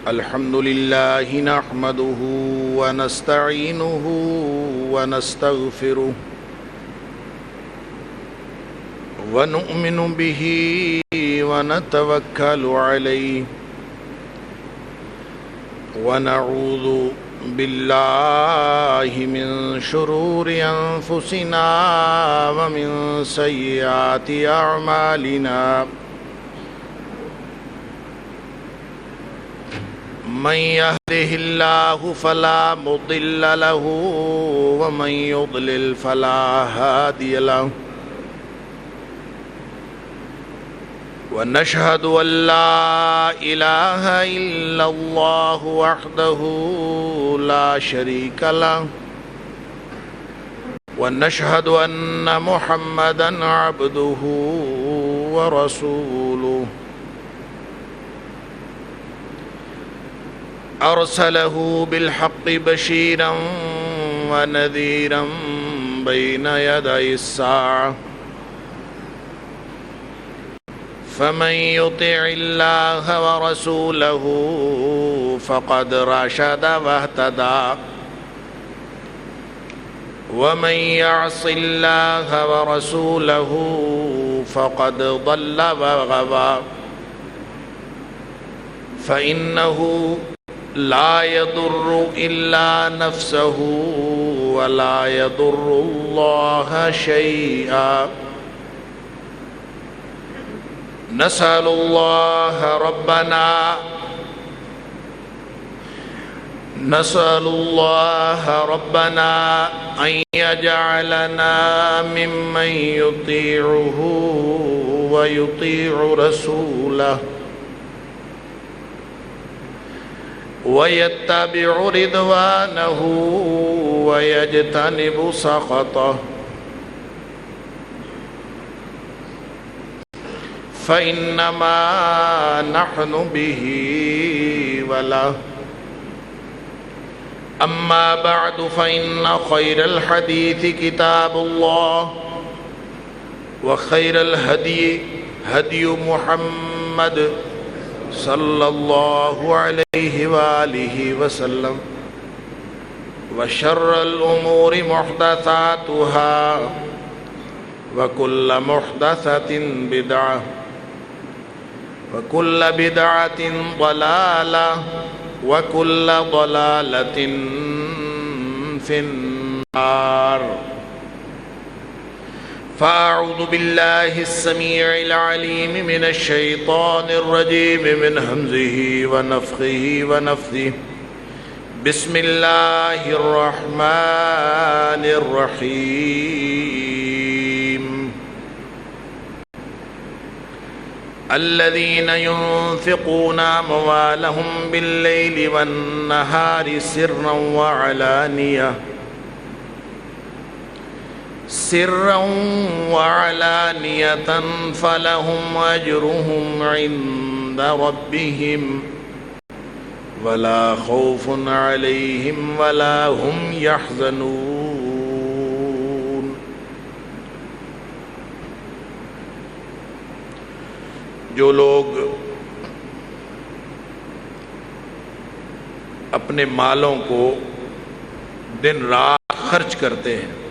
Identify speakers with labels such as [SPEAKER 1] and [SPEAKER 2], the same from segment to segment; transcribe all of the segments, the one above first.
[SPEAKER 1] الحمد لله نحمده ونستعينه ونستغفره ونؤمن به ونتوكل عليه ونعوذ بالله من شرور أنفسنا ومن سيئات أعمالنا من يهده الله فلا مضل له ومن يضلل فلا هادي له ونشهد أن لا إله إلا الله وحده لا شريك له ونشهد أن محمدا عبده ورسوله أرسله بالحق بشيرا ونذيرا بين يدي الساعة فمن يطع الله ورسوله فقد رشد واهتدى ومن يعص الله ورسوله فقد ضل وغوى فإنه لا يضر إلا نفسه ولا يضر الله شيئا نسأل الله ربنا أن يجعلنا ممن يطيعه ويطيع رسوله ويتبع رضوانه ويجتنب سخطه فإنما نحن به وله أما بعد فإن خير الحديث كتاب الله وخير الهدي هدي محمد صلى الله عليه وآله وسلم وشر الأمور محدثاتها وكل محدثة بدعة وكل بدعة ضلالة وكل ضلالة في النار فأعوذ بالله السميع العليم من الشيطان الرجيم من همزه ونفخه ونفثه بسم الله الرحمن الرحيم الذين ينفقون أموالهم بالليل والنهار سرا وعلانية فلهم أجرهم عند ربهم ولا خوف عليهم ولا هم يحزنون جو لوگ اپنے مالوں کو دن رات خرچ کرتے ہیں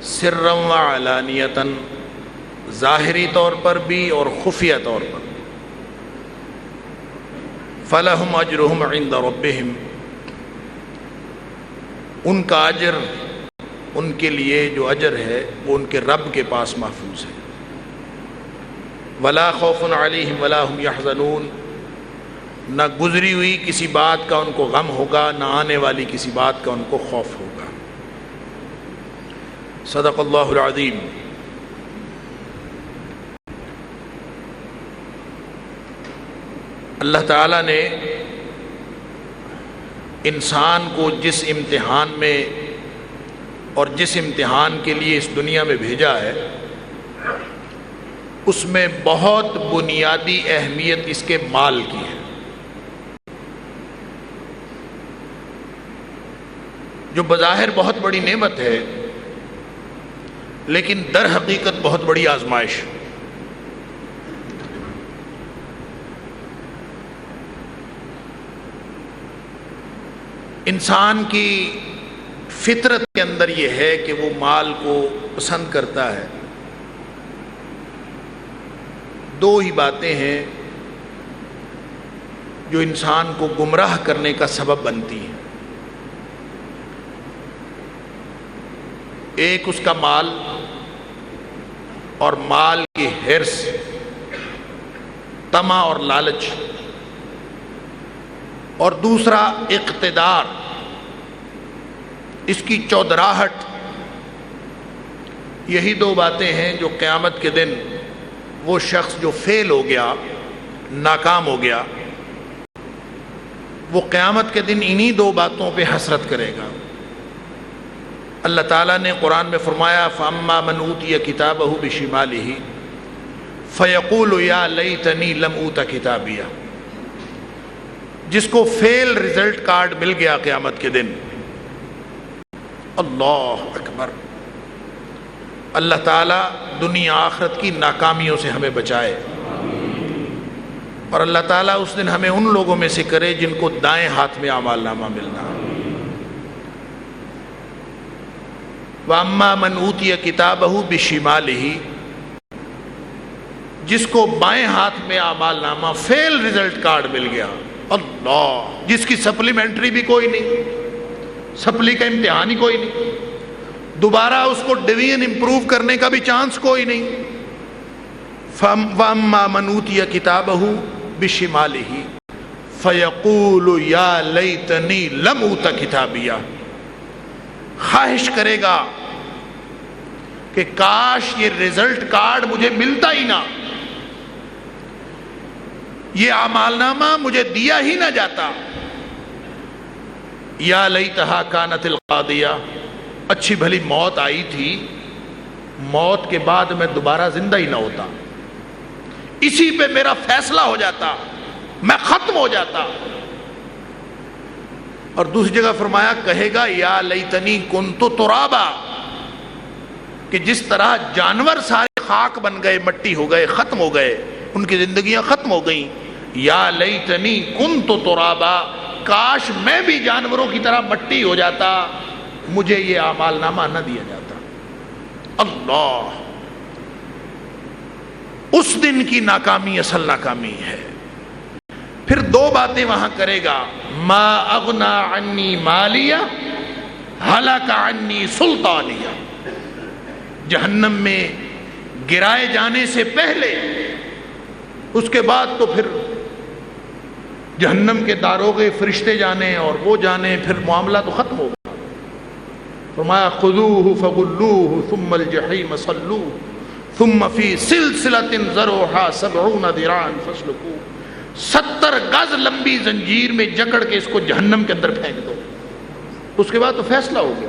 [SPEAKER 1] سرًا وعلانیةً ظاہری طور پر بھی اور خفیہ طور پر فَلَهُمْ أَجْرُهُمْ عِنْدَ رَبِّهِمْ ان کا اجر ان کے لیے جو اجر ہے وہ ان کے رب کے پاس محفوظ ہے وَلَا خَوْفٌ عَلَيْهِمْ وَلَا هُمْ يَحْزَنُونَ نہ گزری ہوئی کسی بات کا ان کو غم ہوگا نہ آنے والی کسی بات کا ان کو خوف ہوگا صدق اللہ العظیم اللہ تعالیٰ نے انسان کو جس امتحان میں اور جس امتحان کے لیے اس دنیا میں بھیجا ہے اس میں بہت بنیادی اہمیت اس کے مال کی ہے. جو بظاہر بہت بڑی نعمت ہے لیکن در حقیقت بہت بڑی آزمائش۔ انسان کی فطرت کے اندر یہ ہے کہ وہ مال کو پسند کرتا ہے۔ دو ہی باتیں ہیں جو انسان کو گمراہ کرنے کا سبب بنتی ہیں، ایک اس کا مال اور مال کی حرص، طمع اور لالچ، اور دوسرا اقتدار، اس کی چودراہٹ۔ یہی دو باتیں ہیں جو قیامت کے دن وہ شخص جو فیل ہو گیا، ناکام ہو گیا، وہ قیامت کے دن انہی دو باتوں پہ حسرت کرے گا۔ اللہ تعالیٰ نے قرآن میں فرمایا فَأَمَّا مَنْ أُوتِيَ كِتَابَهُ بِشِمَالِهِ فَيَقُولُ يَا لَيْتَنِي لَمْ أُوتَ كِتَابِيَهْ، جس کو فیل رزلٹ کارڈ مل گیا قیامت کے دن۔ اللہ اکبر، اللہ تعالیٰ دنیا آخرت کی ناکامیوں سے ہمیں بچائے، اور اللہ تعالیٰ اس دن ہمیں ان لوگوں میں سے کرے جن کو دائیں ہاتھ میں اعمال نامہ ملنا۔ وَأَمَّا مَنْ أُوتِيَ كِتَابَهُ بِشِمَالِهِ، جس کو بائیں ہاتھ میں اعمال نامہ فیل رزلٹ کارڈ مل گیا، اللہ، جس کی سپلیمنٹری بھی کوئی نہیں، سپلی کا امتحان ہی کوئی نہیں، دوبارہ اس کو ڈویژن امپروو کرنے کا بھی چانس کوئی نہیں۔ وَأَمَّا مَنْ أُوتِيَ كِتَابَهُ بِشِمَالِهِ فَيَقُولُ يَا لَيْتَنِي لَمْ أُوتَ كِتَابِيَهْ، خواہش کرے گا کہ کاش یہ رزلٹ کارڈ مجھے ملتا ہی نہ، یہ اعمال نامہ مجھے دیا ہی نہ جاتا۔ یا لیتہا کانت القاضیہ، اچھی بھلی موت آئی تھی، موت کے بعد میں دوبارہ زندہ ہی نہ ہوتا، اسی پہ میرا فیصلہ ہو جاتا، میں ختم ہو جاتا۔ اور دوسری جگہ فرمایا کہے گا یا لیتنی کنت ترابا، کہ جس طرح جانور سارے خاک بن گئے، مٹی ہو گئے، ختم ہو گئے، ان کی زندگیاں ختم ہو گئیں، یا لیتنی کنت ترابا، کاش میں بھی جانوروں کی طرح مٹی ہو جاتا، مجھے یہ اعمال نامہ نہ دیا جاتا۔ اللہ، اس دن کی ناکامی اصل ناکامی ہے۔ پھر دو باتیں وہاں کرے گا، ما اغنا عنی مالیہ ہلاک عنی سلطانیہ، جہنم میں گرائے جانے سے پہلے، اس کے بعد تو پھر جہنم کے داروغے فرشتے جانے اور وہ جانے، پھر معاملہ تو ختم ہوگا۔ فرمایا خذوہ فغلوہ ثم الجحیم صلوہ ثم فی سلسلۃ ذرعہا 70 ذراعا فاسلکوہ، 70 گز لمبی زنجیر میں جکڑ کے اس کو جہنم کے اندر پھینک دو، اس کے بعد تو فیصلہ ہو گیا۔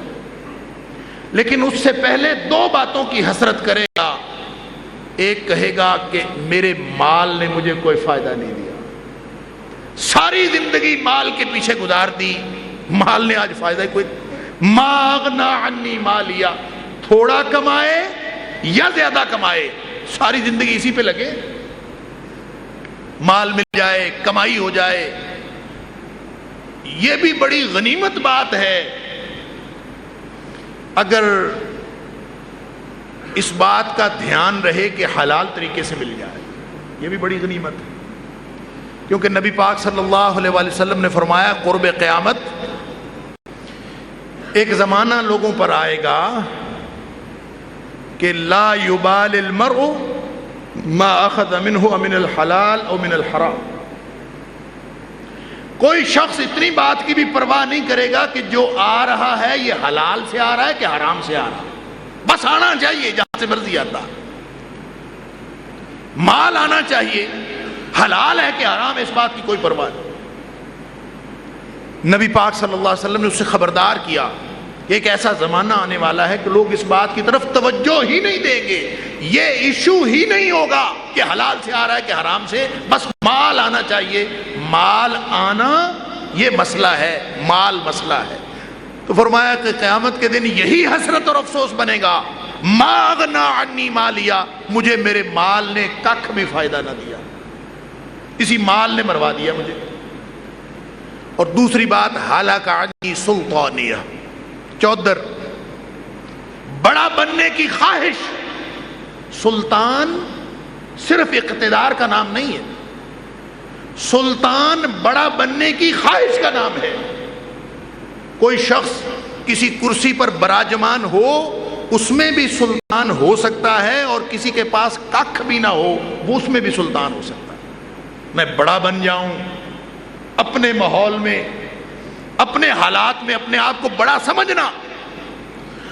[SPEAKER 1] لیکن اس سے پہلے دو باتوں کی حسرت کرے گا، ایک کہے گا کہ میرے مال نے مجھے کوئی فائدہ نہیں دیا، ساری زندگی مال کے پیچھے گزار دی، مال نے آج فائدہ کوئی، ما اغنا عنی مالیہ، تھوڑا کمائے یا زیادہ کمائے، ساری زندگی اسی پہ لگے، مال مل جائے، کمائی ہو جائے۔ یہ بھی بڑی غنیمت بات ہے اگر اس بات کا دھیان رہے کہ حلال طریقے سے مل جائے، یہ بھی بڑی غنیمت ہے، کیونکہ نبی پاک صلی اللہ علیہ وآلہ وسلم نے فرمایا قرب قیامت ایک زمانہ لوگوں پر آئے گا کہ لا یبال المرء ما اخذ منہ من الحلال او من الحرام، کوئی شخص اتنی بات کی بھی پرواہ نہیں کرے گا کہ جو آ رہا ہے یہ حلال سے آ رہا ہے کہ حرام سے آ رہا ہے، بس آنا چاہیے جہاں سے مرضی آتا، مال آنا چاہیے، حلال ہے کہ حرام، اس بات کی کوئی پرواہ نہیں۔ نبی پاک صلی اللہ علیہ وسلم نے اس سے خبردار کیا کہ ایک ایسا زمانہ آنے والا ہے کہ لوگ اس بات کی طرف توجہ ہی نہیں دیں گے، یہ ایشو ہی نہیں ہوگا کہ حلال سے آ رہا ہے کہ حرام سے، بس مال آنا چاہیے، مال آنا یہ مسئلہ ہے، مال مسئلہ ہے۔ تو فرمایا کہ قیامت کے دن یہی حسرت اور افسوس بنے گا، ما اغنا عنی مالیا، مجھے میرے مال نے ککھ میں فائدہ نہ دیا، اسی مال نے مروا دیا مجھے۔ اور دوسری بات ہلاک عنی سلطانیہ، چودر بڑا بننے کی خواہش۔ سلطان صرف اقتدار کا نام نہیں ہے، سلطان بڑا بننے کی خواہش کا نام ہے۔ کوئی شخص کسی کرسی پر براجمان ہو، اس میں بھی سلطان ہو سکتا ہے، اور کسی کے پاس ککھ بھی نہ ہو، وہ اس میں بھی سلطان ہو سکتا ہے۔ میں بڑا بن جاؤں، اپنے ماحول میں، اپنے حالات میں اپنے آپ کو بڑا سمجھنا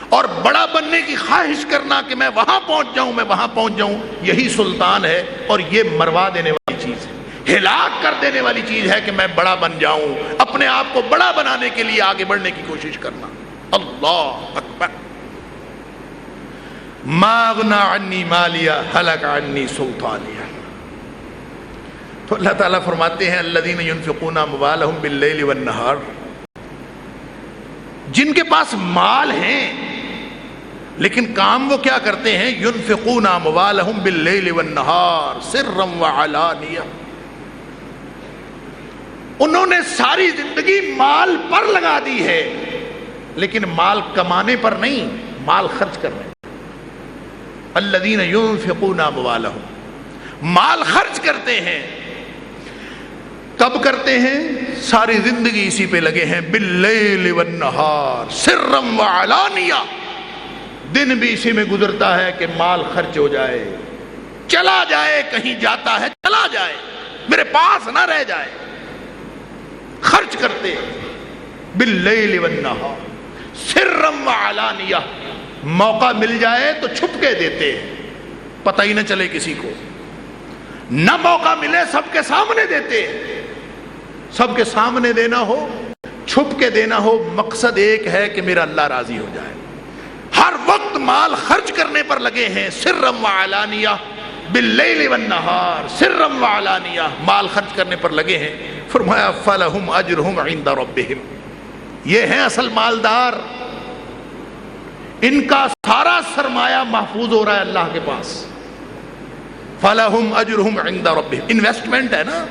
[SPEAKER 1] اور بڑا بننے کی خواہش کرنا کہ میں وہاں پہنچ جاؤں، میں وہاں پہنچ جاؤں، یہی سلطان ہے۔ اور یہ مروا دینے والی چیز ہے، ہلاک کر دینے والی چیز ہے کہ میں بڑا بن جاؤں، اپنے آپ کو بڑا بنانے کے لیے آگے بڑھنے کی کوشش کرنا۔ اللہ اکبر۔ ما اغنا عنی مالیا ہلک عنی سلطانیہ۔ تو اللہ تعالیٰ فرماتے ہیں الذین ينفقون اموالهم باللیل والنہار، جن کے پاس مال ہیں لیکن کام وہ کیا کرتے ہیں، ينفقون اموالهم باللیل والنہار سرا وعلانیہ، انہوں نے ساری زندگی مال پر لگا دی ہے، لیکن مال کمانے پر نہیں، مال خرچ کرنے۔ الذین ينفقون اموالهم، مال خرچ کرتے ہیں۔ کب کرتے ہیں؟ ساری زندگی اسی پہ لگے ہیں، باللیل والنہار سرا وعلانیہ، دن بھی اسی میں گزرتا ہے کہ مال خرچ ہو جائے، چلا جائے، کہیں جاتا ہے چلا جائے، میرے پاس نہ رہ جائے، خرچ کرتے باللیل والنہار سرا وعلانیہ، موقع مل جائے تو چھپ کے دیتے، پتہ ہی نہ چلے کسی کو، نہ موقع ملے سب کے سامنے دیتے، سب کے سامنے دینا ہو، چھپ کے دینا ہو، مقصد ایک ہے کہ میرا اللہ راضی ہو جائے۔ ہر وقت مال خرچ کرنے پر لگے ہیں، سرا وعلانیہ باللیل والنہار سرا وعلانیہ، مال خرچ کرنے پر لگے ہیں۔ فرمایا فلہم اجرہم عند ربہم، یہ ہیں اصل مالدار، ان کا سارا سرمایہ محفوظ ہو رہا ہے اللہ کے پاس۔ فلہم اجرہم عند ربہم، انویسٹمنٹ ہے نا،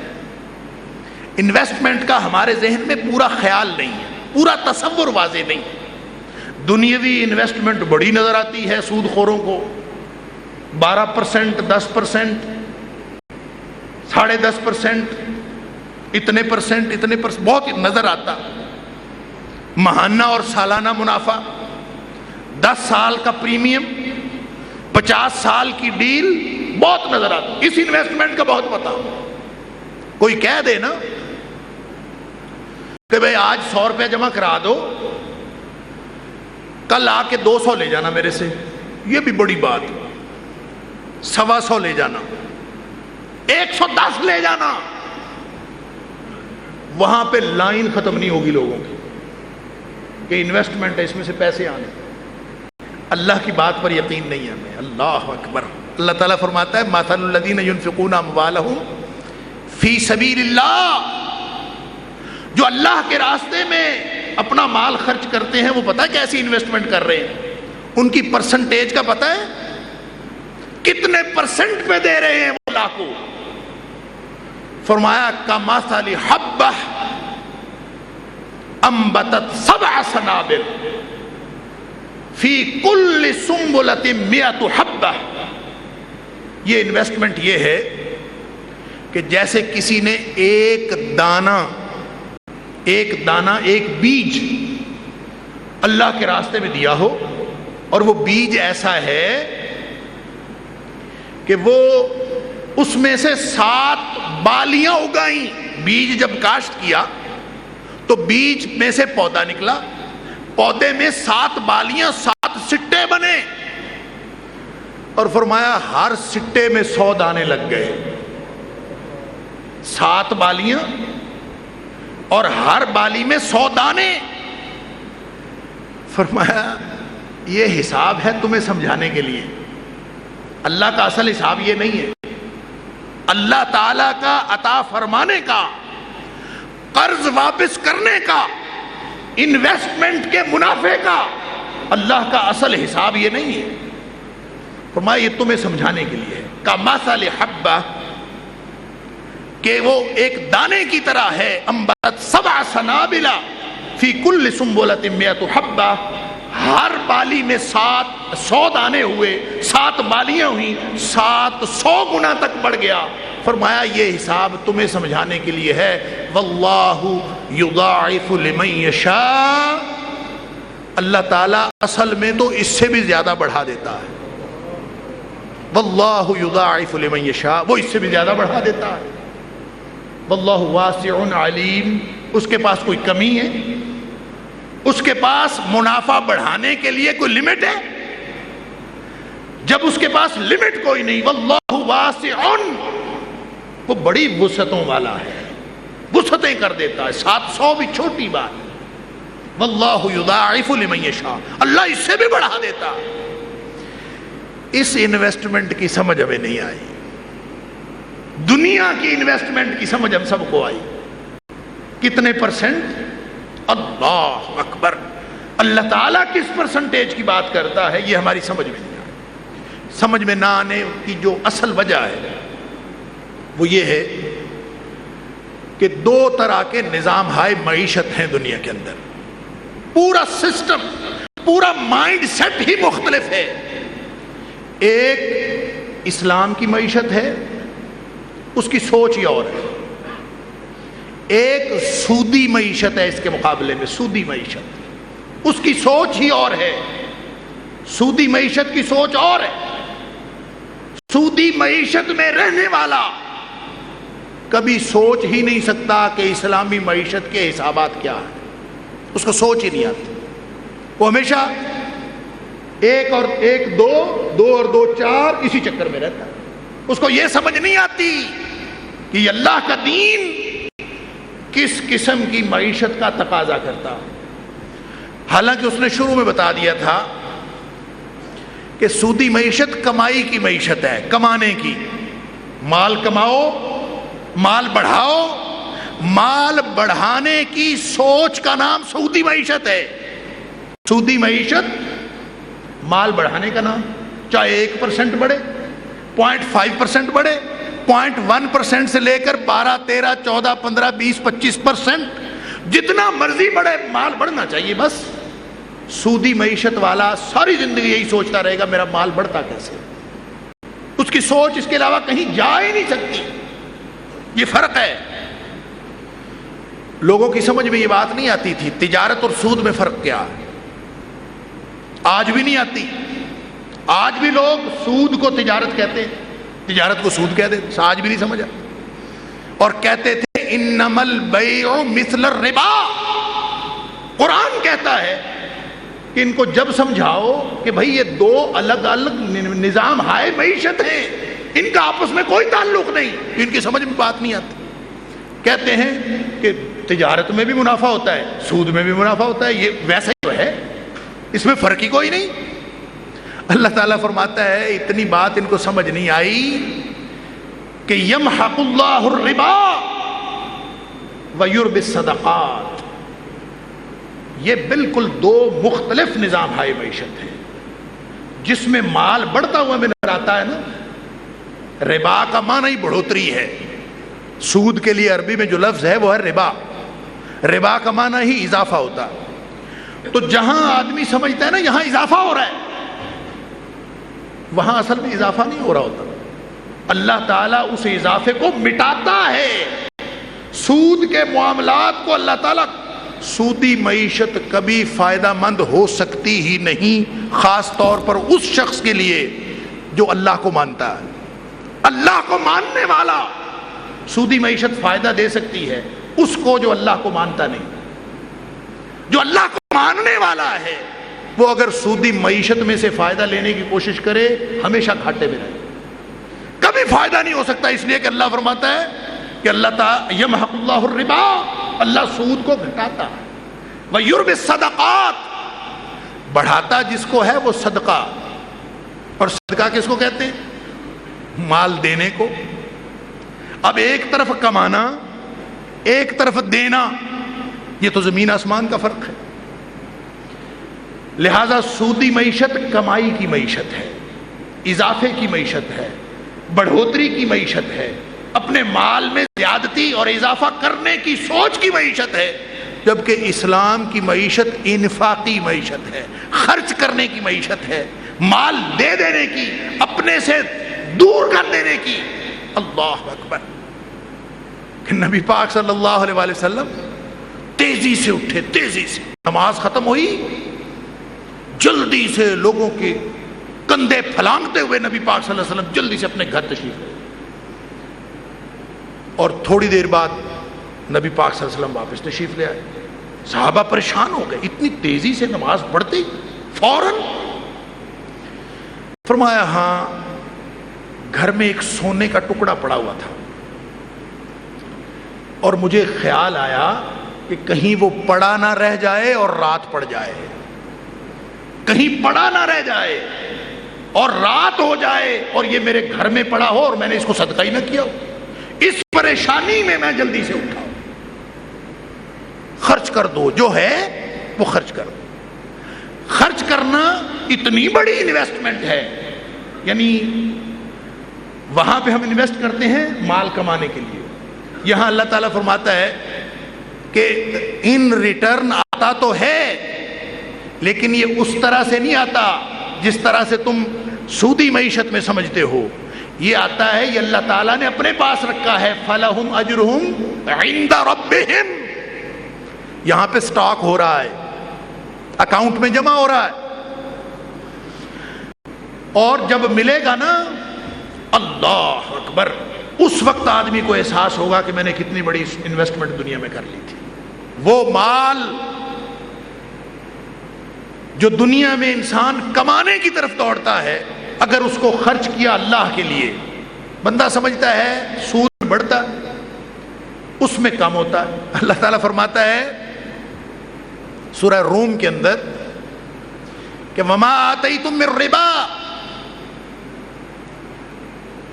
[SPEAKER 1] انویسٹمنٹ کا ہمارے ذہن میں پورا خیال نہیں ہے، پورا تصور واضح نہیں۔ دنیاوی انویسٹمنٹ بڑی نظر آتی ہے سود خوروں کو، 12%، 10%، 10.5%، اتنے پرسنٹ، بہت نظر آتا۔ ماہانہ اور سالانہ منافع، 10 سال کا پریمیم، 50 سال کی ڈیل، بہت نظر آتا۔ اس انویسٹمنٹ کا بہت پتا۔ کوئی کہہ دے نا کہ بھئی آج 100 روپے جمع کرا دو، کل آ کے 200 لے جانا میرے سے، یہ بھی بڑی بات۔ 125 لے جانا، 110 لے جانا، وہاں پہ لائن ختم نہیں ہوگی لوگوں کی کہ انویسٹمنٹ ہے، اس میں سے پیسے آنے۔ اللہ کی بات پر یقین نہیں ہے ہمیں۔ اللہ اکبر۔ اللہ تعالیٰ فرماتا ہے مثل الذین ينفقون اموالهم فی سبیل اللہ، جو اللہ کے راستے میں اپنا مال خرچ کرتے ہیں، وہ پتہ کیسی انویسٹمنٹ کر رہے ہیں، ان کی پرسنٹیج کا پتہ ہے، کتنے پرسنٹ پہ دے رہے ہیں وہ اللہ کو۔ فرمایا کمثل حبہ انبتت 7 سنابل فی کل سنبلۃ 100 حبہ۔ یہ انویسٹمنٹ یہ ہے کہ جیسے کسی نے ایک دانہ، ایک بیج اللہ کے راستے میں دیا ہو، اور وہ بیج ایسا ہے کہ وہ اس میں سے 7 بالیاں اگائیں۔ بیج جب کاشت کیا تو بیج میں سے پودا نکلا، پودے میں 7 بالیاں، 7 سٹے بنے، اور فرمایا ہر سٹے میں 100 دانے لگ گئے۔ 7 بالیاں اور ہر بالی میں 100 دانے۔ فرمایا یہ حساب ہے تمہیں سمجھانے کے لیے، اللہ کا اصل حساب یہ نہیں ہے۔ اللہ تعالیٰ کا عطا فرمانے کا، قرض واپس کرنے کا، انویسٹمنٹ کے منافع کا، اللہ کا اصل حساب یہ نہیں ہے۔ فرمایا یہ تمہیں سمجھانے کے لیے ہے. کمثل حبہ، کہ وہ ایک دانے کی طرح ہے. انبتت 7 سنابل فی کل سنبلۃ 100 حبہ، ہر بالی میں 100 دانے ہوئے، 7 بالیاں ہوئیں، 700 گنا تک بڑھ گیا. فرمایا یہ حساب تمہیں سمجھانے کے لیے ہے. واللہ یضاعف لمن یشاء، اللہ تعالیٰ اصل میں تو اس سے بھی زیادہ بڑھا دیتا ہے. واللہ یضاعف لمن یشاء، وہ اس سے بھی زیادہ بڑھا دیتا ہے. واللہ واسع علیم، اس کے پاس کوئی کمی ہے؟ اس کے پاس منافع بڑھانے کے لیے کوئی لمٹ ہے؟ جب اس کے پاس لمٹ کوئی نہیں. واللہ واسع، وہ بڑی وسعتوں والا ہے، وسعتیں کر دیتا ہے. 700 بھی چھوٹی بات. واللہ یضاعف لمن یشاء، اللہ اس سے بھی بڑھا دیتا. اس انویسٹمنٹ کی سمجھ ہمیں نہیں آئی. دنیا کی انویسٹمنٹ کی سمجھ ہم سب کو آئی. کتنے پرسنٹ؟ اللہ اکبر، اللہ تعالیٰ کس پرسنٹیج کی بات کرتا ہے یہ ہماری سمجھ میں نہیں آئی. سمجھ میں نہ آنے کی جو اصل وجہ ہے وہ یہ ہے کہ 2 طرح کے نظام ہائے معیشت ہیں دنیا کے اندر. پورا سسٹم، پورا مائنڈ سیٹ ہی مختلف ہے. ایک اسلام کی معیشت ہے، اس کی سوچ ہی اور ہے. ایک سودی معیشت ہے، اس کے مقابلے میں سودی معیشت، اس کی سوچ ہی اور ہے. سودی معیشت کی سوچ اور ہے. سودی معیشت میں رہنے والا کبھی سوچ ہی نہیں سکتا کہ اسلامی معیشت کے حسابات کیا ہیں. اس کو سوچ ہی نہیں آتی. وہ ہمیشہ 1 اور 1 2، 2 اور 2 4 اسی چکر میں رہتا ہے. اس کو یہ سمجھ نہیں آتی کہ یہ اللہ کا دین کس قسم کی معیشت کا تقاضا کرتا. حالانکہ اس نے شروع میں بتا دیا تھا کہ سودی معیشت کمائی کی معیشت ہے، کمانے کی. مال کماؤ، مال بڑھاؤ. مال بڑھانے کی سوچ کا نام سودی معیشت ہے. سودی معیشت مال بڑھانے کا نام. چاہے 1% بڑھے، 0.5% بڑھے، 0.1% سے لے کر 12 13 14 15 20 25%، جتنا مرضی بڑھے مال بڑھنا چاہیے بس. سودی معیشت والا ساری زندگی یہی سوچتا رہے گا میرا مال بڑھتا کیسے. اس کی سوچ اس کے علاوہ کہیں جا ہی نہیں سکتی. یہ فرق ہے. لوگوں کی سمجھ میں یہ بات نہیں آتی تھی تجارت اور سود میں فرق کیا ہے. آج بھی نہیں آتی. آج بھی لوگ سود کو تجارت کہتے ہیں، تجارت کو سود کہہ دیتے. آج بھی نہیں سمجھا. اور کہتے تھے انما البیع مثل الربا. قرآن کہتا ہے کہ ان کو جب سمجھاؤ کہ بھئی یہ 2 الگ الگ نظام ہائے معیشت ہیں، ان کا آپس میں کوئی تعلق نہیں، ان کی سمجھ میں بات نہیں آتی. کہتے ہیں کہ تجارت میں بھی منافع ہوتا ہے، سود میں بھی منافع ہوتا ہے، یہ ویسا ہی ہے، اس میں فرق ہی کوئی نہیں. اللہ تعالیٰ فرماتا ہے اتنی بات ان کو سمجھ نہیں آئی کہ یمحق اللہ الربا ویربی الصدقات. یہ بالکل 2 مختلف نظام ہائے معیشت ہیں. جس میں مال بڑھتا ہوا میں نظر آتا ہے نا، ربا کا معنی ہی بڑھوتری ہے. سود کے لیے عربی میں جو لفظ ہے وہ ہے ربا. ربا کا معنی ہی اضافہ ہوتا. تو جہاں آدمی سمجھتا ہے نا یہاں اضافہ ہو رہا ہے، وہاں اصل میں اضافہ نہیں ہو رہا ہوتا. اللہ تعالیٰ اس اضافے کو مٹاتا ہے. سود کے معاملات کو اللہ تعالیٰ، سودی معیشت کبھی فائدہ مند ہو سکتی ہی نہیں، خاص طور پر اس شخص کے لیے جو اللہ کو مانتا ہے. اللہ کو ماننے والا سودی معیشت فائدہ دے سکتی ہے، اس کو جو اللہ کو مانتا نہیں. جو اللہ کو ماننے والا ہے وہ اگر سودی معیشت میں سے فائدہ لینے کی کوشش کرے ہمیشہ گھاٹے میں رہے، کبھی فائدہ نہیں ہو سکتا. اس لیے کہ اللہ فرماتا ہے کہ اللہ تعالی یمحق اللہ الربا، اللہ سود کو گھٹاتا ہے. ویربی الصدقات، بڑھاتا جس کو ہے وہ صدقہ. اور صدقہ کس کو کہتے ہیں؟ مال دینے کو. اب ایک طرف کمانا، ایک طرف دینا، یہ تو زمین آسمان کا فرق ہے. لہذا سودی معیشت کمائی کی معیشت ہے. اضافے کی معیشت ہے، بڑھوتری کی معیشت ہے، اپنے مال میں زیادتی اور اضافہ کرنے کی سوچ کی معیشت ہے، جبکہ اسلام کی معیشت انفاقی معیشت ہے، خرچ کرنے کی معیشت ہے، مال دے دینے کی، اپنے سے دور کر دینے کی۔ اللہ اکبر! کہ نبی پاک صلی اللہ علیہ وآلہ وسلم تیزی سے اٹھے، تیزی سے نماز ختم ہوئی، جلدی سے لوگوں کے کندھے پھلانگتے ہوئے نبی پاک صلی اللہ علیہ وسلم جلدی سے اپنے گھر تشریف لے، اور تھوڑی دیر بعد نبی پاک صلی اللہ علیہ وسلم واپس تشریف لے آئے۔ صحابہ پریشان ہو گئے، اتنی تیزی سے نماز پڑھتی فوراً۔ فرمایا ہاں، گھر میں ایک سونے کا ٹکڑا پڑا ہوا تھا، اور مجھے خیال آیا کہ کہیں وہ پڑا نہ رہ جائے اور رات پڑ جائے، کہیں پڑا نہ رہ جائے اور رات ہو جائے اور یہ میرے گھر میں پڑا ہو اور میں نے اس کو صدقہ ہی نہ کیا ہو۔ اس پریشانی میں جلدی سے اٹھا، خرچ کر دو، جو ہے وہ خرچ کر دو۔ خرچ کرنا اتنی بڑی انویسٹمنٹ ہے، یعنی وہاں پہ ہم انویسٹ کرتے ہیں مال کمانے کے لیے، یہاں اللہ تعالیٰ فرماتا ہے کہ ان ریٹرن آتا تو ہے، لیکن یہ اس طرح سے نہیں آتا جس طرح سے تم سودی معیشت میں سمجھتے ہو۔ یہ آتا ہے، یہ اللہ تعالیٰ نے اپنے پاس رکھا ہے، فَلَهُمْ أَجْرُهُمْ عِنْدَ رَبِّهِمْ۔ یہاں پہ سٹاک ہو رہا ہے، اکاؤنٹ میں جمع ہو رہا ہے، اور جب ملے گا نا، اللہ اکبر، اس وقت آدمی کو احساس ہوگا کہ میں نے کتنی بڑی انویسٹمنٹ دنیا میں کر لی تھی۔ وہ مال جو دنیا میں انسان کمانے کی طرف دوڑتا ہے، اگر اس کو خرچ کیا اللہ کے لیے، بندہ سمجھتا ہے سود بڑھتا ہے، اس میں کم ہوتا ہے۔ اللہ تعالیٰ فرماتا ہے سورہ روم کے اندر کہ وَمَا آتَيْتُم مِّن رِبَا،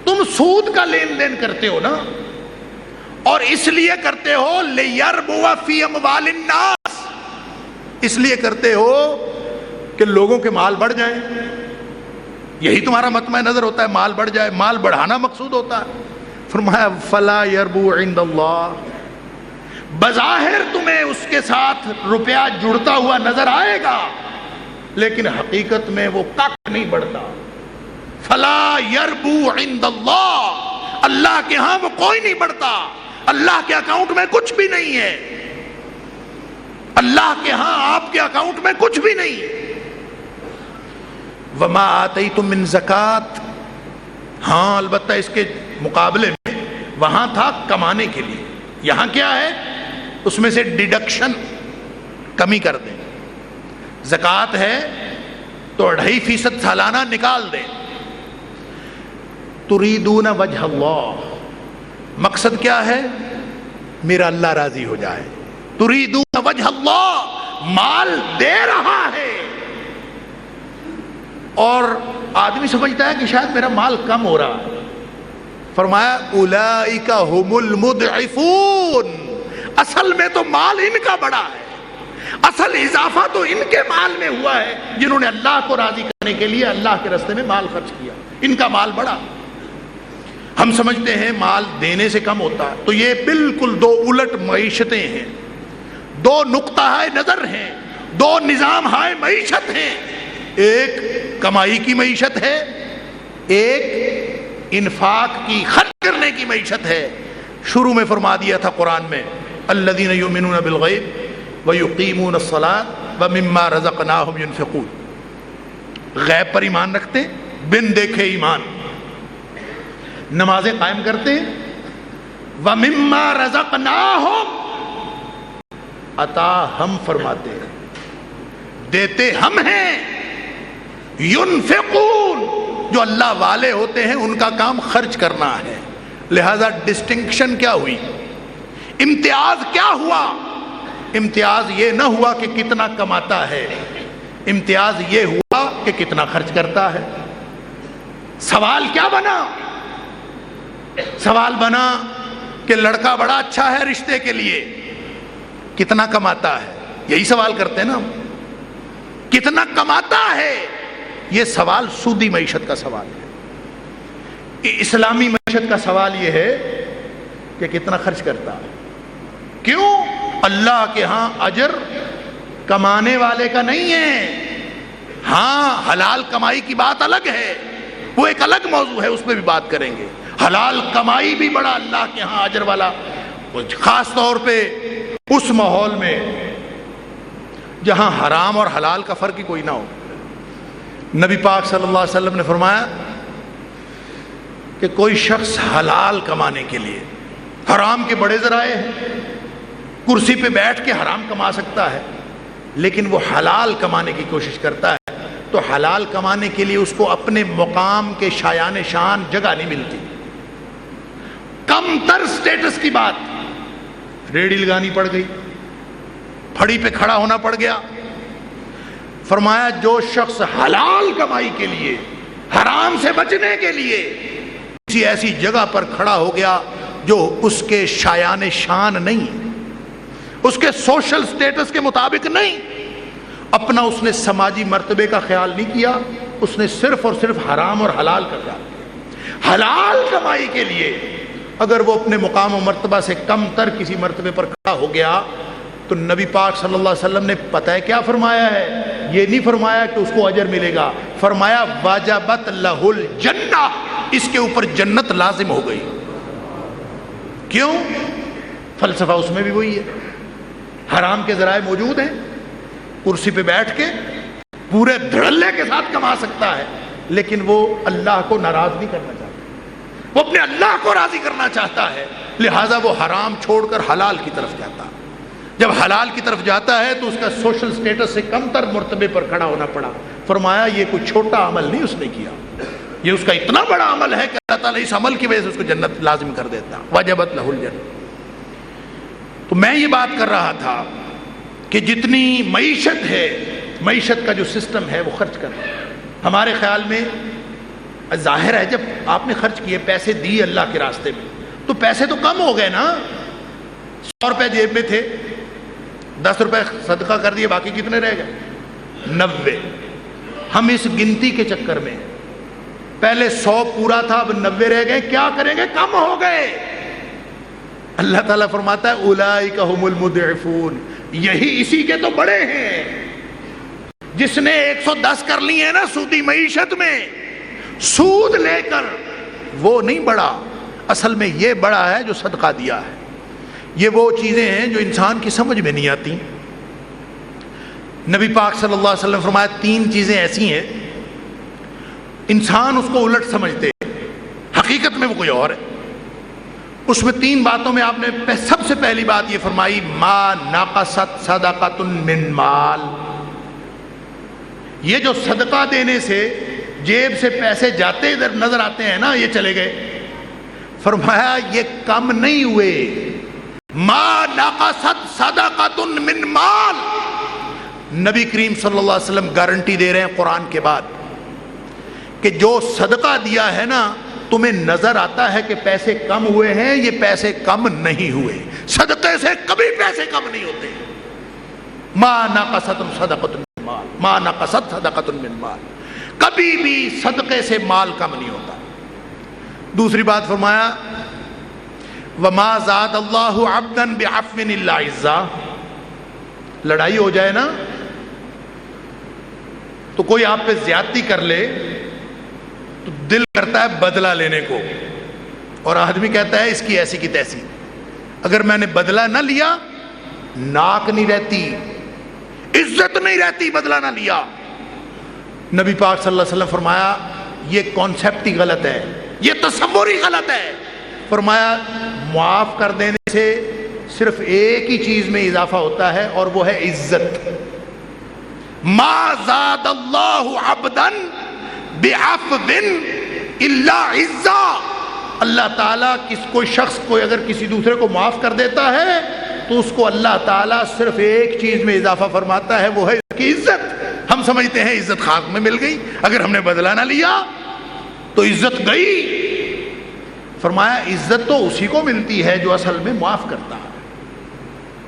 [SPEAKER 1] تم سود کا لین دین کرتے ہو نا، اور اس لیے کرتے ہو لِيَرْبُوَ فِي أَمْوَالِ النَّاسِ، اس لیے کرتے ہو کہ لوگوں کے مال بڑھ جائیں، یہی تمہارا مطمع نظر ہوتا ہے، مال بڑھ جائے، مال بڑھانا مقصود ہوتا ہے۔ فرمایا فَلَا يَرْبُو عِنْدَ اللَّهِ، بظاہر تمہیں اس کے ساتھ روپیہ جڑتا ہوا نظر آئے گا، لیکن حقیقت میں وہ کک نہیں بڑھتا۔ فَلَا يَرْبُو عِنْدَ اللَّهِ، اللہ کے ہاں وہ کوئی نہیں بڑھتا، اللہ کے اکاؤنٹ میں کچھ بھی نہیں ہے، اللہ کے ہاں آپ کے اکاؤنٹ میں کچھ بھی نہیں ہے۔ وَمَا آتَيْتُم مِّن زَکَاةٍ، ہاں البتہ اس کے مقابلے میں وہاں تھا کمانے کے لیے، یہاں کیا ہے، اس میں سے ڈیڈکشن کمی کر دیں۔ زکوٰۃ ہے تو 2.5% سالانہ نکال دیں۔ تُرِیدُونَ وَجْهَ اللَّهِ، مقصد کیا ہے، میرا اللہ راضی ہو جائے۔ تُرِیدُونَ وَجْهَ اللَّهِ، مال دے رہا ہے، اور آدمی سمجھتا ہے کہ شاید میرا مال کم ہو رہا ہے۔ فرمایا اولئک هم المضعفون، اصل میں تو مال ان کا بڑا ہے، اصل اضافہ تو ان کے مال میں ہوا ہے، جنہوں نے اللہ کو راضی کرنے کے لیے اللہ کے راستے میں مال خرچ کیا، ان کا مال بڑا۔ ہم سمجھتے ہیں مال دینے سے کم ہوتا ہے، تو یہ بالکل دو الٹ معیشتیں ہیں، دو نقطہ نظر ہیں، دو نظام ہائے معیشت ہیں، ایک کمائی کی معیشت ہے، ایک انفاق کی خرچ کرنے کی معیشت ہے۔ شروع میں فرما دیا تھا قرآن میں الذین یؤمنون بالغیب ویقیمون الصلاۃ ومما رزقناہم ینفقون، غیب پر ایمان رکھتے، بن دیکھے ایمان، نمازیں قائم کرتے، ومما رزقناہم، عطا ہم فرماتے ہیں، دیتے ہم ہیں، ينفقون، جو اللہ والے ہوتے ہیں ان کا کام خرچ کرنا ہے۔ لہذا ڈسٹنکشن کیا ہوئی، امتیاز کیا ہوا، امتیاز یہ نہ ہوا کہ کتنا کماتا ہے، امتیاز یہ ہوا کہ کتنا خرچ کرتا ہے۔ سوال کیا بنا، سوال بنا کہ لڑکا بڑا اچھا ہے رشتے کے لیے، کتنا کماتا ہے، یہی سوال کرتے ہیں نا ہم، کتنا کماتا ہے، یہ سوال سودی معیشت کا سوال ہے. اسلامی معیشت کا سوال یہ ہے کہ کتنا خرچ کرتا ہے. کیوں؟ اللہ کے ہاں اجر کمانے والے کا نہیں ہے. ہاں حلال کمائی کی بات الگ ہے، وہ ایک الگ موضوع ہے، اس پہ بھی بات کریں گے. حلال کمائی بھی بڑا اللہ کے ہاں اجر والا، خاص طور پہ اس ماحول میں جہاں حرام اور حلال کا فرق ہی کوئی نہ ہو. نبی پاک صلی اللہ علیہ وسلم نے فرمایا کہ کوئی شخص حلال کمانے کے لیے، حرام کے بڑے ذرائع ہیں، کرسی پہ بیٹھ کے حرام کما سکتا ہے، لیکن وہ حلال کمانے کی کوشش کرتا ہے تو حلال کمانے کے لیے اس کو اپنے مقام کے شایان شان جگہ نہیں ملتی. کم تر سٹیٹس کی بات، ریڑھی لگانی پڑ گئی، پھڑی پہ کھڑا ہونا پڑ گیا. فرمایا جو شخص حلال کمائی کے لیے، حرام سے بچنے کے لیے کسی ایسی جگہ پر کھڑا ہو گیا جو اس کے شایان شان نہیں، اس کے سوشل سٹیٹس کے مطابق نہیں، اپنا اس نے سماجی مرتبے کا خیال نہیں کیا، اس نے صرف اور صرف حرام اور حلال کا خیال کیا. حلال کمائی کے لیے اگر وہ اپنے مقام و مرتبہ سے کم تر کسی مرتبے پر کھڑا ہو گیا تو نبی پاک صلی اللہ علیہ وسلم نے پتہ ہے کیا فرمایا ہے؟ یہ نہیں فرمایا کہ اس کو اجر ملے گا، فرمایا واجبت لہ الجنہ، اس کے اوپر جنت لازم ہو گئی. کیوں؟ فلسفہ اس میں بھی وہی ہے. حرام کے ذرائع موجود ہیں، کرسی پہ بیٹھ کے پورے دھڑلے کے ساتھ کما سکتا ہے، لیکن وہ اللہ کو ناراض نہیں کرنا چاہتا، وہ اپنے اللہ کو راضی کرنا چاہتا ہے، لہٰذا وہ حرام چھوڑ کر حلال کی طرف جاتا. جب حلال کی طرف جاتا ہے تو اس کا سوشل سٹیٹس سے کم تر مرتبے پر کھڑا ہونا پڑا. فرمایا یہ کوئی چھوٹا عمل نہیں اس نے کیا، یہ اس کا اتنا بڑا عمل ہے کہ اللہ تعالیٰ اس عمل کی وجہ سے اس کو جنت لازم کر دیتا. وجبت لہ الجنہ. تو میں یہ بات کر رہا تھا کہ جتنی معیشت ہے، معیشت کا جو سسٹم ہے وہ خرچ کرنا. ہمارے خیال میں ظاہر ہے جب آپ نے خرچ کیے، پیسے دیے اللہ کے راستے میں، تو پیسے تو کم ہو گئے نا. 100 روپے جیب میں تھے، 10 روپے صدقہ کر دیے، باقی کتنے رہ گئے؟ 90. ہم اس گنتی کے چکر میں پہلے 100 پورا تھا، اب 90 رہ گئے، کیا کریں گے؟ کم ہو گئے. اللہ تعالیٰ فرماتا ہے اولئک ھم المضعفون، یہی اسی کے تو بڑے ہیں. جس نے 110 کر لی ہے نا سودی معیشت میں، سود لے کر، وہ نہیں بڑا. اصل میں یہ بڑا ہے جو صدقہ دیا ہے. یہ وہ چیزیں ہیں جو انسان کی سمجھ میں نہیں آتی. نبی پاک صلی اللہ علیہ وسلم فرمایا 3 چیزیں ایسی ہیں انسان اس کو الٹ سمجھتے ہیں، حقیقت میں وہ کوئی اور ہے. اس میں 3 باتوں میں آپ نے سب سے پہلی بات یہ فرمائی، ما نقصت صدقۃ من مال. یہ جو صدقہ دینے سے جیب سے پیسے جاتے ادھر نظر آتے ہیں نا، یہ چلے گئے، فرمایا یہ کم نہیں ہوئے. ما نقصت صدقۃ من مال. نبی کریم صلی اللہ علیہ وسلم گارنٹی دے رہے ہیں قرآن کے بعد کہ جو صدقہ دیا ہے نا، تمہیں نظر آتا ہے کہ پیسے کم ہوئے ہیں، یہ پیسے کم نہیں ہوئے. صدقے سے کبھی پیسے کم نہیں ہوتے. ما نقصت صدقۃ من مال، ما نقصت صدقۃ من مال. کبھی بھی صدقے سے مال کم نہیں ہوتا. دوسری بات فرمایا وما زاد اللہ عبدا بعفو الا عزا. لڑائی ہو جائے نا تو کوئی آپ پہ زیادتی کر لے تو دل کرتا ہے بدلہ لینے کو، اور آدمی کہتا ہے اس کی ایسی کی تیسی. اگر میں نے بدلہ نہ لیا، ناک نہیں رہتی، عزت نہیں رہتی، بدلہ نہ لیا. نبی پاک صلی اللہ علیہ وسلم فرمایا یہ کانسیپٹ ہی غلط ہے، یہ تصور ہی غلط ہے. فرمایا معاف کر دینے سے صرف ایک ہی چیز میں اضافہ ہوتا ہے اور وہ ہے عزت. ما زاد اللہ عبدا بعفو الا عزا. اللہ تعالیٰ کوئی شخص کوئی اگر کسی دوسرے کو معاف کر دیتا ہے تو اس کو اللہ تعالیٰ صرف ایک چیز میں اضافہ فرماتا ہے، وہ ہے اس کی عزت. ہم سمجھتے ہیں عزت خاک میں مل گئی، اگر ہم نے بدلہ نہ لیا تو عزت گئی. فرمایا عزت تو اسی کو ملتی ہے جو اصل میں معاف کرتا ہے.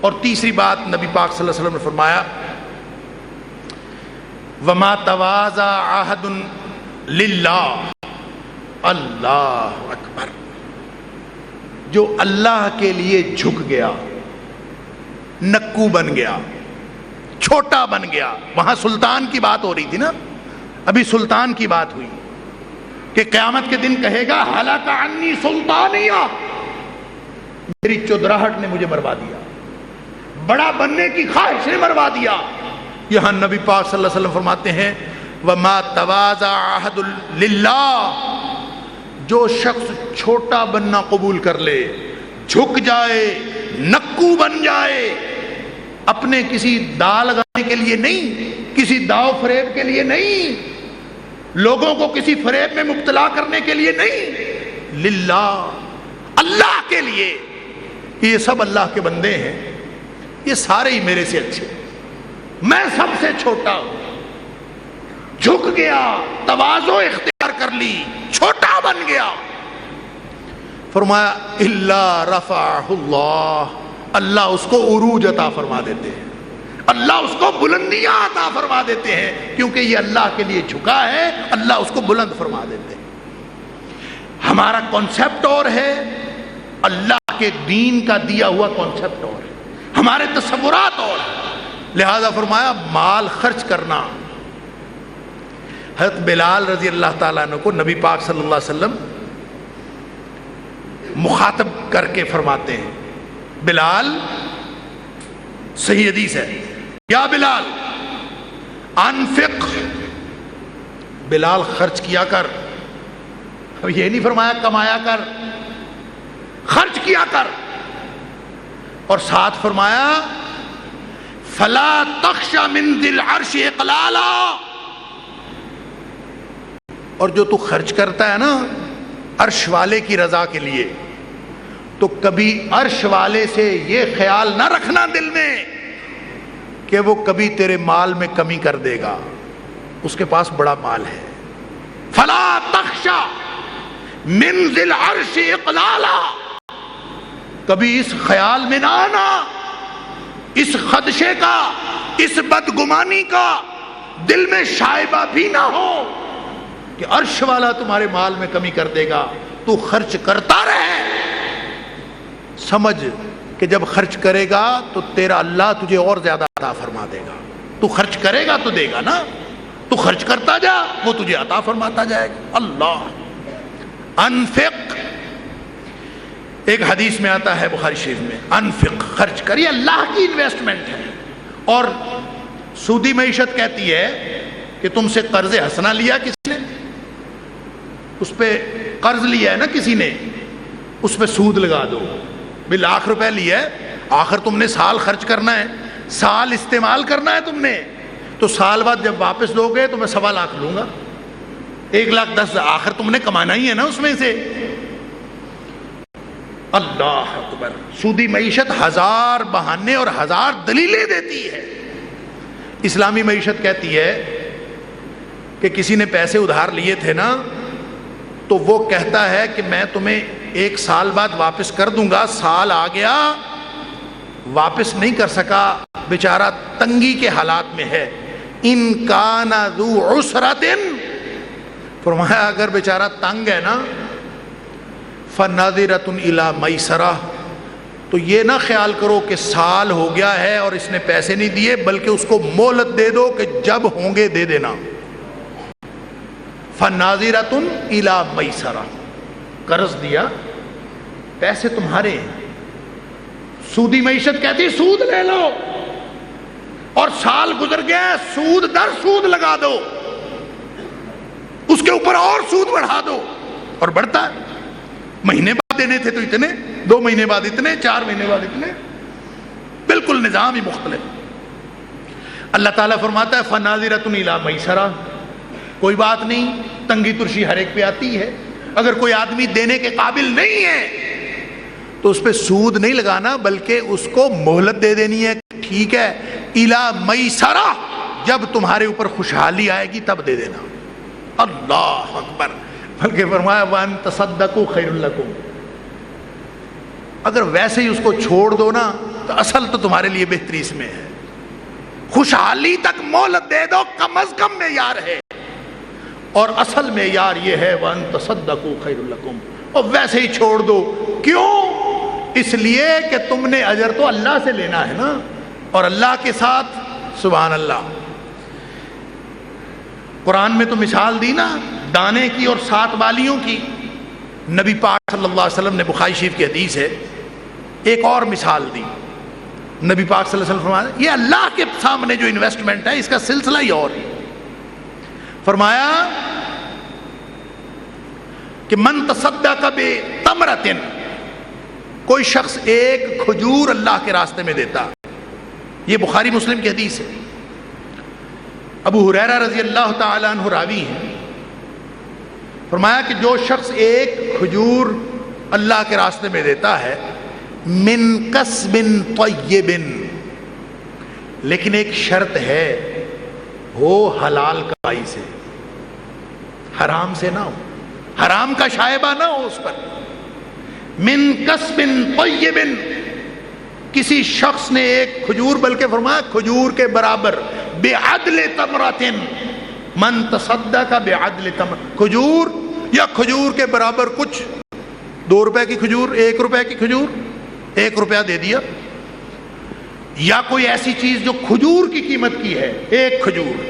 [SPEAKER 1] اور تیسری بات نبی پاک صلی اللہ علیہ وسلم نے فرمایا وما تواضع احد للہ، اللہ اکبر، جو اللہ کے لیے جھک گیا، نکو بن گیا، چھوٹا بن گیا. وہاں سلطان کی بات ہو رہی تھی نا، ابھی سلطان کی بات ہوئی کہ قیامت کے دن کہے گا ہلاک عنی سلطانیہ، میری چودراہٹ نے مجھے مروا دیا، بڑا بننے کی خواہش نے مروا دیا. یہاں نبی پاک صلی اللہ علیہ وسلم فرماتے ہیں وما تواضع احد للہ، جو شخص چھوٹا بننا قبول کر لے، جھک جائے، نکو بن جائے، اپنے کسی داؤ لگانے کے لیے نہیں، کسی داؤ فریب کے لیے نہیں، لوگوں کو کسی فریب میں مبتلا کرنے کے لیے نہیں، للہ، اللہ کے لیے. یہ سب اللہ کے بندے ہیں، یہ سارے ہی میرے سے اچھے، میں سب سے چھوٹا ہوں. جھک گیا، تواضع اختیار کر لی، چھوٹا بن گیا. فرمایا الا رفعہ اللہ، اللہ اس کو عروج عطا فرما دیتے ہیں، اللہ اس کو بلندیاں عطا فرما دیتے ہیں، کیونکہ یہ اللہ کے لیے جھکا ہے، اللہ اس کو بلند فرما دیتے ہیں. ہمارا کانسیپٹ اور ہے، اللہ کے دین کا دیا ہوا کانسیپٹ اور ہے، ہمارے تصورات اور ہیں. لہذا فرمایا مال خرچ کرنا. حضرت بلال رضی اللہ تعالیٰ عنہ کو نبی پاک صلی اللہ علیہ وسلم مخاطب کر کے فرماتے ہیں، بلال، صحیح حدیث ہے، یا بلال انفق، بلال خرچ کیا کر. اب یہ نہیں فرمایا کمایا کر، خرچ کیا کر. اور ساتھ فرمایا فلا تخش من ذی العرش اقلالا، اور جو تو خرچ کرتا ہے نا عرش والے کی رضا کے لیے، تو کبھی عرش والے سے یہ خیال نہ رکھنا دل میں کہ وہ کبھی تیرے مال میں کمی کر دے گا، اس کے پاس بڑا مال ہے. فلا تخش من ذی العرش اقلالا، کبھی اس خیال میں نہ آنا، اس خدشے کا، اس بدگمانی کا دل میں شائبہ بھی نہ ہو کہ عرش والا تمہارے مال میں کمی کر دے گا. تو خرچ کرتا رہے، سمجھ کہ جب خرچ کرے گا تو تیرا اللہ تجھے اور زیادہ عطا فرما دے گا. تو خرچ کرے گا تو دے گا نا، تو خرچ کرتا جا، وہ تجھے عطا فرماتا جائے گا. اللہ انفق، ایک حدیث میں آتا ہے بخاری شریف میں، انفق، خرچ کر، یہ اللہ کی انویسٹمنٹ ہے. اور سودی معیشت کہتی ہے کہ تم سے قرض حسنہ لیا کسی نے، اس پہ قرض لیا ہے نا کسی نے، اس پہ سود لگا دو. بھی لاکھ روپے لیا ہے، آخر تم نے سال خرچ کرنا ہے، سال استعمال کرنا ہے تم نے، تو سال بعد جب واپس دو گے تو میں 1.25 لاکھ لوں گا، 1,10,000، آخر تم نے کمانا ہی ہے نا اس میں سے. اللہ اکبر. سودی معیشت 1000 بہانے اور 1000 دلیلیں دیتی ہے. اسلامی معیشت کہتی ہے کہ کسی نے پیسے ادھار لیے تھے نا، تو وہ کہتا ہے کہ میں تمہیں 1 سال بعد واپس کر دوں گا. سال آ گیا، واپس نہیں کر سکا، بیچارہ تنگی کے حالات میں ہے. ان کان ذو عسرۃ، فرمایا اگر بیچارہ تنگ ہے نا، فناظرۃ الی میسرہ، تو یہ نہ خیال کرو کہ سال ہو گیا ہے اور اس نے پیسے نہیں دیے، بلکہ اس کو مہلت دے دو کہ جب ہوں گے دے دینا. فناظرۃ الی میسرہ، قرض دیا، پیسے تمہارے ہیں. سودی معیشت کہتی سود لے لو، اور سال گزر گیا، سود در سود لگا دو، اس کے اوپر اور سود بڑھا دو، اور بڑھتا ہے. مہینے بعد دینے تھے تو اتنے، 2 مہینے بعد اتنے، 4 مہینے بعد اتنے، بالکل نظام ہی مختلف. اللہ تعالیٰ فرماتا ہے فناظرۃ الی میسرہ، کوئی بات نہیں، تنگی ترشی ہر ایک پہ آتی ہے. اگر کوئی آدمی دینے کے قابل نہیں ہے تو اس پہ سود نہیں لگانا، بلکہ اس کو مہلت دے دینی ہے. ٹھیک ہے، الی میسرہ، جب تمہارے اوپر خوشحالی آئے گی تب دے دینا. اللہ اکبر. بلکہ فرمایا وَأَن تَصَدَّقُوا خَيْرٌ لَكُمْ، اگر ویسے ہی اس کو چھوڑ دو نا تو اصل تو تمہارے لیے بہتری اس میں ہے. خوشحالی تک مہلت دے دو، کم از کم معیار ہے، اور اصل معیار یہ ہے وَأَن تَصَدَّقُوا خَيْرٌ لَكُمْ، اور ویسے ہی چھوڑ دو۔ کیوں؟ اس لیے کہ تم نے اجر تو اللہ سے لینا ہے نا، اور اللہ کے ساتھ سبحان اللہ۔ قرآن میں تو مثال دی نا دانے کی اور 7 بالیوں کی، نبی پاک صلی اللہ علیہ وسلم نے بخاری شریف کی حدیث ہے ایک اور مثال دی۔ نبی پاک صلی اللہ علیہ وسلم فرمایا یہ اللہ کے سامنے جو انویسٹمنٹ ہے اس کا سلسلہ ہی اور ہے۔ فرمایا کہ من تصدق بتمرۃ، کوئی شخص ایک کھجور اللہ کے راستے میں دیتا، یہ بخاری مسلم کی حدیث ہے، ابو ہریرہ رضی اللہ تعالی عنہ راوی ہیں، فرمایا کہ جو شخص ایک کھجور اللہ کے راستے میں دیتا ہے من کسب طیب، لیکن ایک شرط ہے ہو حلال کمائی سے، حرام سے نہ ہو، حرام کا شائبہ نہ ہو اس پر۔ من کسب طیب، کسی شخص نے ایک کھجور، بلکہ فرمایا کھجور کے برابر، بعدل تمرۃ، من تصدق بعدل تمر، کھجور یا کھجور کے برابر کچھ، 2 روپے کی کھجور، 1 روپے کی کھجور، 1 روپیہ دے دیا، یا کوئی ایسی چیز جو کھجور کی قیمت کی ہے، ایک کھجور،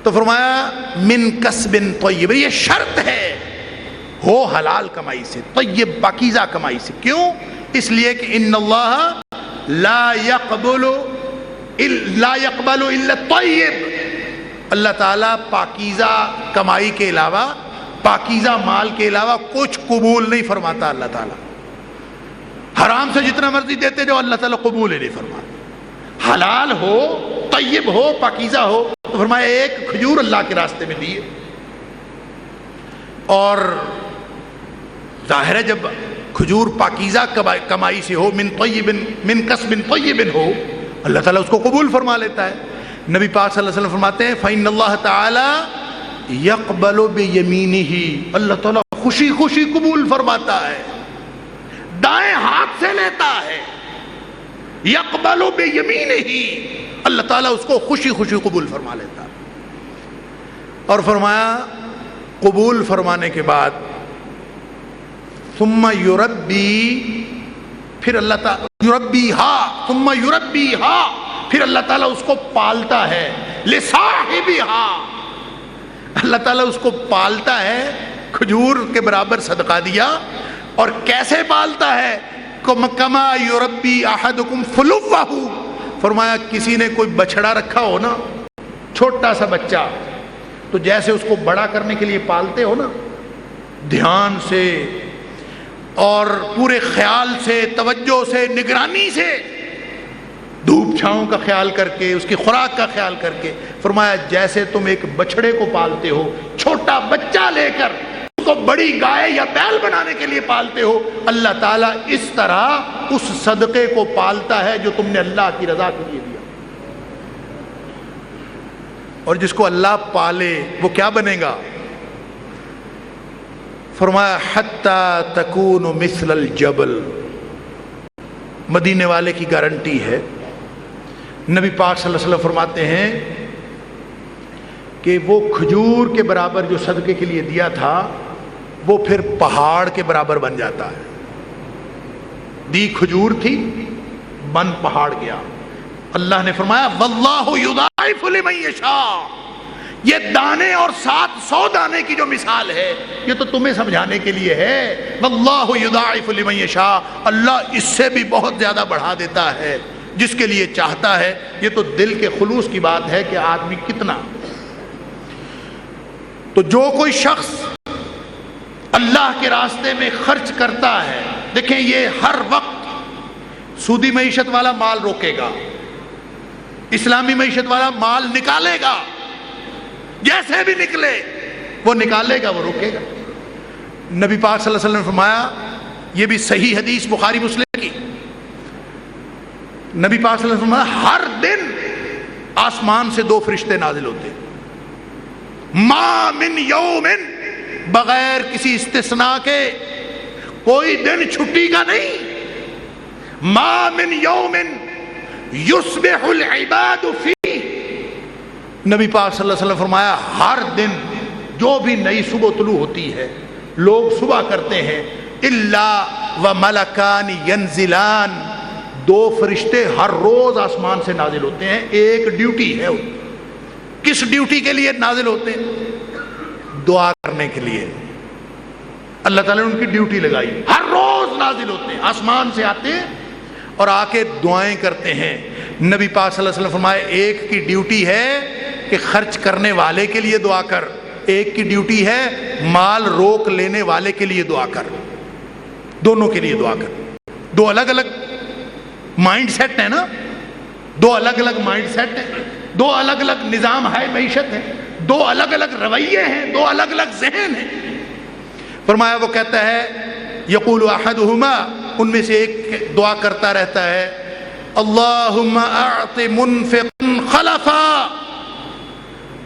[SPEAKER 1] تو فرمایا من کسب طیب، یہ شرط ہے ہو حلال کمائی سے، طیب پاکیزہ کمائی سے۔ کیوں؟ اس لیے کہ ان اللہ لا يقبل الا الطیب، اللہ تعالیٰ پاکیزہ کمائی کے علاوہ، پاکیزہ مال کے علاوہ کچھ قبول نہیں فرماتا۔ اللہ تعالیٰ حرام سے جتنا مرضی دیتے جو اللہ تعالیٰ قبول ہی نہیں فرماتا، حلال ہو، طیب ہو، پاکیزہ ہو، تو فرمایا ایک کھجور اللہ کے راستے میں دیے۔ اور ظاہر ہے جب کھجور پاکیزہ کمائی سے ہو، من طیب، من کسب طیب ہو، اللہ تعالیٰ اس کو قبول فرما لیتا ہے۔ نبی پاک صلی اللہ علیہ وسلم فرماتے ہیں فإن اللہ تعالی یقبل بیمینہ، اللہ تعالیٰ خوشی خوشی قبول فرماتا ہے، دائیں ہاتھ سے لیتا ہے، یقبل بیمینہ، اللہ تعالیٰ اس کو خوشی خوشی قبول فرما لیتا ہے۔ اور فرمایا قبول فرمانے کے بعد ثم یربی، پھر اللہ تعالیٰ یربیہا، ثم یربیہا، پھر اللہ تعالیٰ اس کو پالتا ہے، لصاحبہا، اللہ تعالیٰ اس کو پالتا ہے، کھجور کے برابر صدقہ دیا، اور کیسے پالتا ہے؟ کما یربی احدکم فلوہ، فرمایا کسی نے کوئی بچڑا رکھا ہو نا، چھوٹا سا بچہ، تو جیسے اس کو بڑا کرنے کے لیے پالتے ہو نا، دھیان سے اور پورے خیال سے، توجہ سے، نگرانی سے، دھوپ چھاؤں کا خیال کر کے، اس کی خوراک کا خیال کر کے، فرمایا جیسے تم ایک بچڑے کو پالتے ہو، چھوٹا بچہ لے کر اس کو بڑی گائے یا بیل بنانے کے لیے پالتے ہو، اللہ تعالیٰ اس طرح اس صدقے کو پالتا ہے جو تم نے اللہ کی رضا کے لیے دیا۔ اور جس کو اللہ پالے وہ کیا بنے گا؟ فرمایا حتی تکون مثل الجبل، مدینے والے کی گارنٹی ہے۔ نبی پاک صلی اللہ علیہ وسلم فرماتے ہیں کہ وہ کھجور کے برابر جو صدقے کے لیے دیا تھا وہ پھر پہاڑ کے برابر بن جاتا ہے۔ دی کھجور تھی، بن پہاڑ گیا۔ اللہ نے فرمایا واللہ یضاعف لمن یشاء، یہ دانے اور 700 دانے کی جو مثال ہے یہ تو تمہیں سمجھانے کے لیے ہے۔ واللہ یضاعف لمن یشاء، اللہ اس سے بھی بہت زیادہ بڑھا دیتا ہے جس کے لیے چاہتا ہے۔ یہ تو دل کے خلوص کی بات ہے کہ آدمی کتنا۔ تو جو کوئی شخص اللہ کے راستے میں خرچ کرتا ہے، دیکھیں یہ ہر وقت سودی معیشت والا مال روکے گا، اسلامی معیشت والا مال نکالے گا، جیسے بھی نکلے وہ نکالے گا، وہ روکے گا۔ نبی پاک صلی اللہ علیہ وسلم نے فرمایا، یہ بھی صحیح حدیث بخاری مسلم کی، نبی پاک صلی اللہ علیہ وسلم نے فرمایا ہر دن آسمان سے 2 فرشتے نازل ہوتے ہیں، ما من یوم، بغیر کسی استثناء کے، کوئی دن چھٹی کا نہیں، ما من یوم، یصبح العباد فی، نبی پاک صلی اللہ علیہ وسلم فرمایا ہر دن جو بھی نئی صبح طلوع ہوتی ہے لوگ صبح کرتے ہیں، الا وملکان ینزلان، دو فرشتے ہر روز آسمان سے نازل ہوتے ہیں، ایک ڈیوٹی ہے۔ کس ڈیوٹی کے لیے نازل ہوتے ہیں؟ دعا کرنے کے لیے۔ اللہ تعالیٰ نے ان کی ڈیوٹی لگائی، ہر روز نازل ہوتے ہیں، آسمان سے آتے ہیں اور آ کے دعائیں کرتے ہیں۔ نبی پاک صلی اللہ علیہ وسلم فرمائے ایک کی ڈیوٹی ہے کہ خرچ کرنے والے کے لیے دعا کر، ایک کی ڈیوٹی ہے مال روک لینے والے کے لیے دعا کر، دونوں کے لیے دعا کر۔ دو الگ الگ مائنڈ سیٹ ہے نا، دو الگ الگ مائنڈ سیٹ ہیں، دو الگ الگ نظام ہے معیشت ہے، دو الگ الگ رویے ہیں، دو الگ الگ ذہن ہیں۔ فرمایا وہ کہتا ہے یقول احدہما، ان میں سے ایک دعا کرتا رہتا ہے اللہم اعط منفقا خلفا،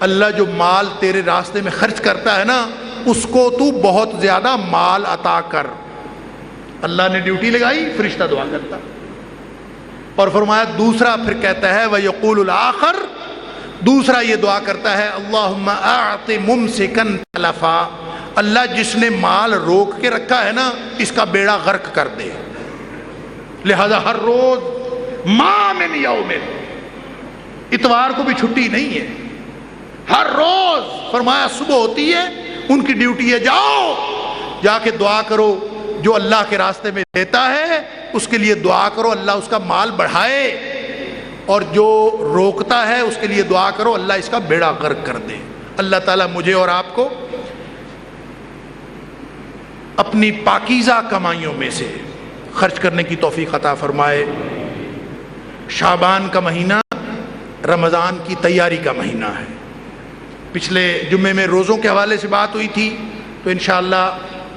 [SPEAKER 1] اللہ جو مال تیرے راستے میں خرچ کرتا ہے نا اس کو تو بہت زیادہ مال عطا کر۔ اللہ نے ڈیوٹی لگائی، فرشتہ دعا کرتا۔ اور فرمایا دوسرا پھر کہتا ہے وَيَقُولُ الْآخَرُ، دوسرا یہ دعا کرتا ہے اللہم اعط ممسکن تلفا، اللہ جس نے مال روک کے رکھا ہے نا اس کا بیڑا غرق کر دے۔ لہذا ہر روز ما من یوم، اتوار کو بھی چھٹی نہیں ہے، ہر روز فرمایا صبح ہوتی ہے ان کی ڈیوٹی ہے جاؤ جا کے دعا کرو، جو اللہ کے راستے میں دیتا ہے اس کے لیے دعا کرو اللہ اس کا مال بڑھائے، اور جو روکتا ہے اس کے لیے دعا کرو اللہ اس کا بیڑا غرق کر دے۔ اللہ تعالیٰ مجھے اور آپ کو اپنی پاکیزہ کمائیوں میں سے خرچ کرنے کی توفیق عطا فرمائے۔ شعبان کا مہینہ رمضان کی تیاری کا مہینہ ہے۔ پچھلے جمعے میں روزوں کے حوالے سے بات ہوئی تھی، تو انشاءاللہ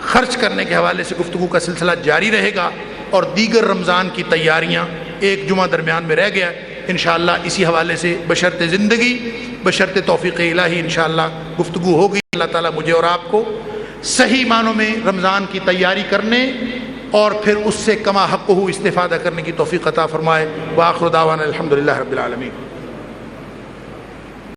[SPEAKER 1] خرچ کرنے کے حوالے سے گفتگو کا سلسلہ جاری رہے گا، اور دیگر رمضان کی تیاریاں ایک جمعہ درمیان میں رہ گیا، انشاءاللہ اسی حوالے سے بشرط زندگی بشرط توفیق الہی انشاءاللہ گفتگو ہوگی۔ اللہ تعالیٰ مجھے اور آپ کو صحیح معنوں میں رمضان کی تیاری کرنے اور پھر اس سے کما حقہ استفادہ کرنے کی توفیق عطا فرمائے۔ وآخر دعوانا الحمدللہ رب العالمین۔